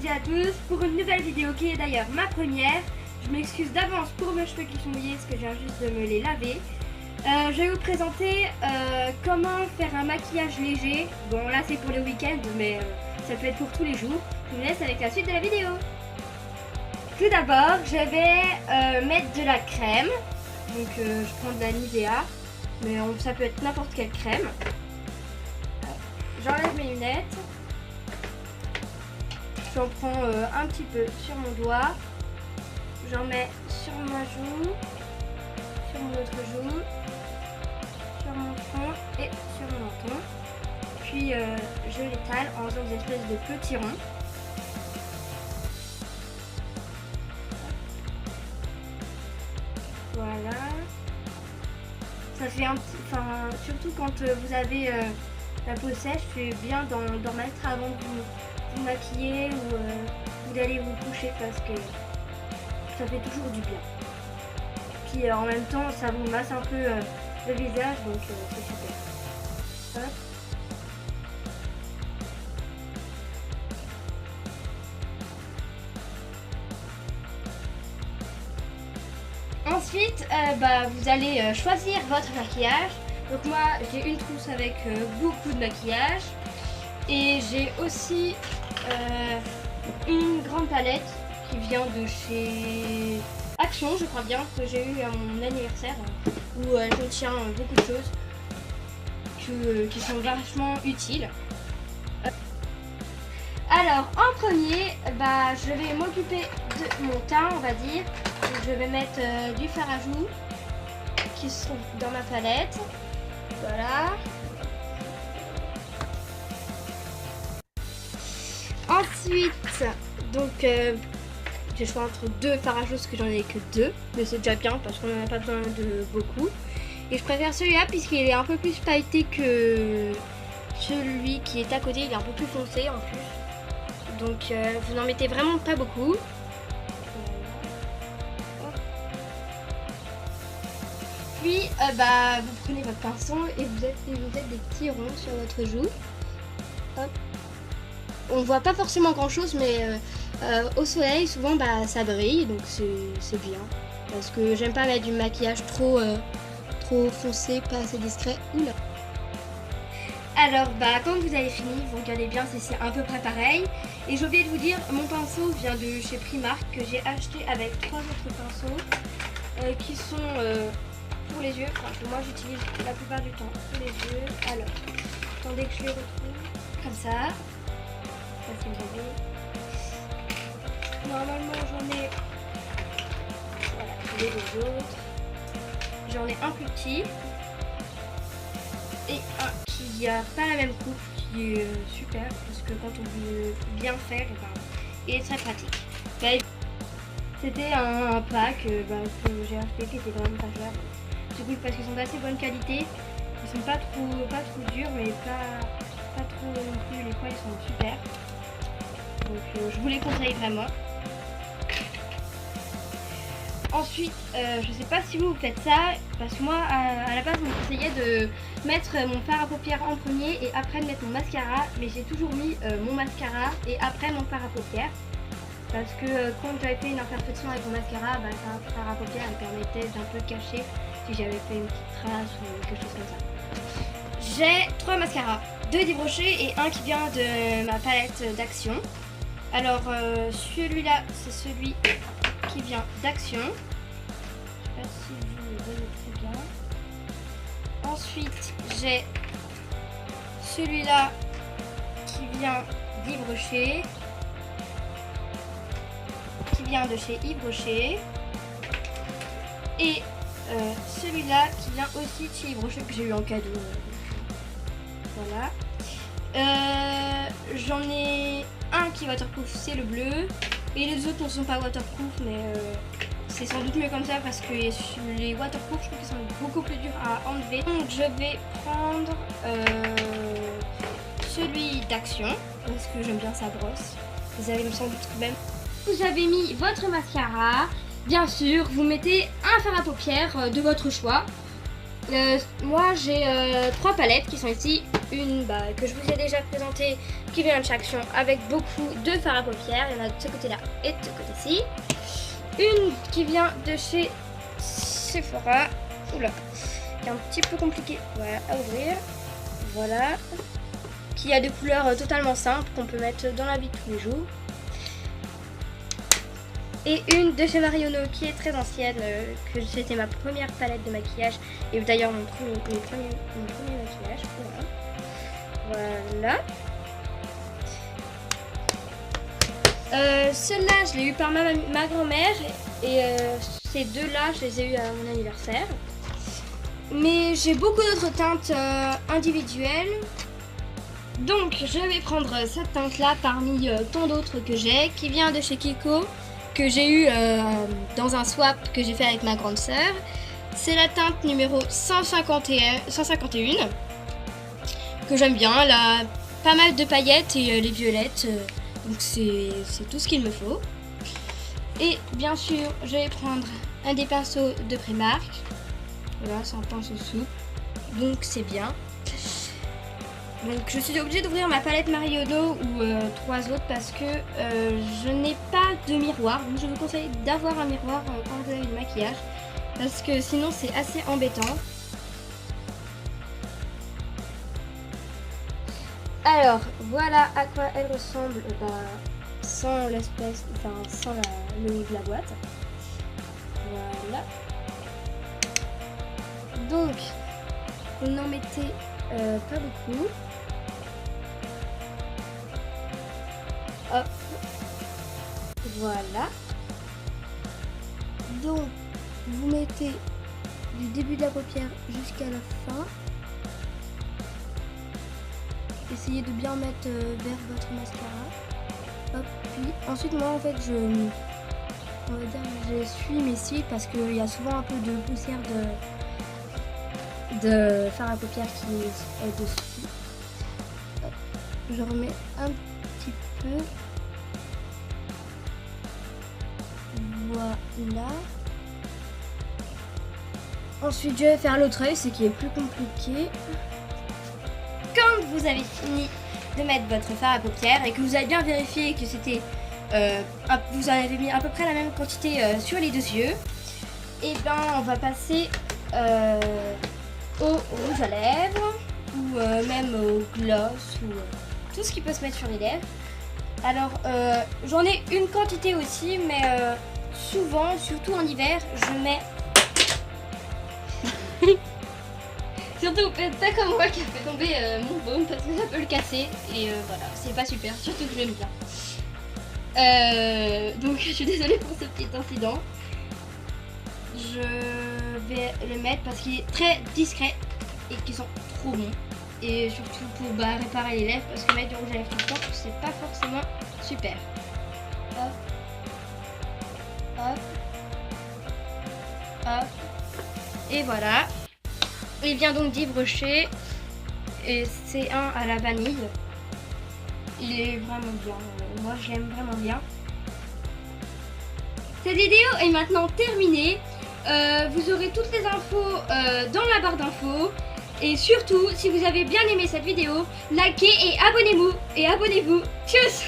toutes et à tous pour une nouvelle vidéo qui est d'ailleurs ma première. Je m'excuse d'avance pour mes cheveux qui sont mouillés parce que je viens juste de me les laver. Je vais vous présenter comment faire un maquillage léger. Bon là c'est pour le week-end mais ça peut être pour tous les jours. Je vous laisse avec la suite de la vidéo. Tout d'abord je vais mettre de la crème. Donc je prends de la Nivea. Mais ça peut être n'importe quelle crème. J'enlève mes lunettes. J'en prends un petit peu sur mon doigt. J'en mets sur ma joue, sur mon autre joue, sur mon front et sur mon menton. Puis je l'étale en faisant des espèces de petits ronds. Voilà. Ça fait un petit... Enfin, surtout quand vous avez la peau sèche, c'est bien d'en mettre avant de vous maquiller ou d'aller vous coucher parce que ça fait toujours du bien. Puis en même temps, ça vous masse un peu le visage, donc c'est super. Hop. Ensuite, vous allez choisir votre maquillage. Donc moi, j'ai une trousse avec beaucoup de maquillage. Et j'ai aussi une grande palette qui vient de chez Action, je crois bien, que j'ai eu à mon anniversaire, où je contiens beaucoup de choses qui sont vachement utiles. Alors, en premier, je vais m'occuper de mon teint, on va dire. Donc, je vais mettre du fard à joues qui se trouve dans ma palette. Voilà. Ensuite, donc j'ai choisi entre deux fards à joues parce que j'en ai que deux, mais c'est déjà bien parce qu'on n'en a pas besoin de beaucoup. Et je préfère celui-là puisqu'il est un peu plus pailleté que celui qui est à côté, il est un peu plus foncé en plus. Donc vous n'en mettez vraiment pas beaucoup. Puis vous prenez votre pinceau et vous faites des petits ronds sur votre joue. Hop. On voit pas forcément grand chose, mais au soleil souvent ça brille, donc c'est bien. Parce que j'aime pas mettre du maquillage trop foncé, pas assez discret. Oula. Alors quand vous avez fini, vous regardez bien si c'est à peu près pareil. Et j'ai oublié de vous dire, mon pinceau vient de chez Primark que j'ai acheté avec 3 autres pinceaux qui sont pour les yeux. Enfin, que moi j'utilise la plupart du temps pour les yeux. Alors, attendez que je les retrouve comme ça. Si vous avez. Normalement j'en ai. Voilà, j'ai les deux autres. J'en ai un plus petit et un qui a pas la même coupe, qui est super parce que quand on veut bien faire, il est très pratique. C'était un pack que j'ai acheté qui était vraiment pas cher. Du coup parce qu'ils sont d'assez bonne qualité, ils sont pas trop durs mais pas trop non plus, les poils ils sont super. Donc je vous les conseille vraiment. Ensuite, je sais pas si vous faites ça, parce que moi à la base on me conseillait de mettre mon fard à paupières en premier et après de mettre mon mascara, mais j'ai toujours mis mon mascara et après mon fard à paupières. Parce que quand j'avais fait une imperfection avec mon mascara, un fard à paupières elle permettait d'un peu cacher si j'avais fait une petite trace ou quelque chose comme ça. J'ai 3 mascaras, 2 d'Yves Rocher et un qui vient de ma palette d'Action. Alors celui-là c'est celui qui vient d'Action. Je sais pas si vous le voyez très bien. Ensuite j'ai celui-là qui vient d'Yves Rocher. Qui vient de chez Yves Rocher. Et celui-là qui vient aussi de chez Yves Rocher que j'ai eu en cadeau. Voilà. J'en ai un qui est waterproof, c'est le bleu. Et les autres ne sont pas waterproof, mais c'est sans doute mieux comme ça parce que les waterproof, je trouve qu'ils sont beaucoup plus durs à enlever. Donc je vais prendre celui d'Action parce que j'aime bien sa brosse. Vous avez sans doute même. Vous avez mis votre mascara. Bien sûr, vous mettez un fard à paupières de votre choix. Moi j'ai 3 palettes qui sont ici. Une que je vous ai déjà présentée qui vient de chez Action avec beaucoup de fard à paupières. Il y en a de ce côté là et de ce côté-ci. Une qui vient de chez Sephora. Oula, qui est un petit peu compliqué à ouvrir. Voilà. Qui a des couleurs totalement simples qu'on peut mettre dans la vie de tous les jours. Et une de chez Marionneau qui est très ancienne, que c'était ma première palette de maquillage. Et d'ailleurs mon premier maquillage. Voilà. Celle-là, je l'ai eu par ma grand-mère. Et ces deux-là, je les ai eu à mon anniversaire. Mais j'ai beaucoup d'autres teintes individuelles. Donc je vais prendre cette teinte-là parmi tant d'autres que j'ai, qui vient de chez Kiko, que j'ai eu dans un swap que j'ai fait avec ma grande sœur. C'est la teinte numéro 151 que j'aime bien. Elle a pas mal de paillettes et les violettes, donc c'est tout ce qu'il me faut. Et bien sûr, je vais prendre un des pinceaux de Primark. Voilà, c'est un pinceau souple, donc c'est bien. Donc je suis obligée d'ouvrir ma palette Marionneau ou 3 autres parce que je n'ai pas de miroir. Donc je vous conseille d'avoir un miroir quand vous avez du maquillage parce que sinon c'est assez embêtant. Alors voilà à quoi elle ressemble sans l'espèce, sans le haut de la boîte. Voilà. Donc vous n'en mettez pas beaucoup. Hop, voilà. Donc, vous mettez du début de la paupière jusqu'à la fin. Essayez de bien mettre vers votre mascara. Hop, puis ensuite moi en fait j'essuie mes cils parce qu'il y a souvent un peu de poussière de fard à paupières qui est dessus. Hop, je remets un petit peu. Voilà. Ensuite je vais faire l'autre œil, ce qui est plus compliqué. Quand vous avez fini de mettre votre fard à paupières et que vous avez bien vérifié que c'était vous en avez mis à peu près la même quantité sur les 2 yeux, et ben on va passer au rouge à lèvres ou même au gloss ou tout ce qui peut se mettre sur les lèvres. Alors j'en ai une quantité aussi, mais souvent, surtout en hiver, je mets surtout pas comme moi qui a fait tomber mon baume parce que ça peut le casser et voilà, c'est pas super, surtout que j'aime bien. Donc je suis désolée pour ce petit incident. Je vais le mettre parce qu'il est très discret et qu'ils sont trop bons. Et surtout pour réparer les lèvres parce que mettre du rouge à lèvres tout le temps, c'est pas forcément super. Hop. Hop. Hop. Et voilà. Il vient donc d'Yves et c'est un à la vanille. Il est vraiment bien. Moi je l'aime vraiment bien. Cette vidéo est maintenant terminée. Vous aurez toutes les infos dans la barre d'infos. Et surtout, si vous avez bien aimé cette vidéo, likez et abonnez-vous. Tchuss!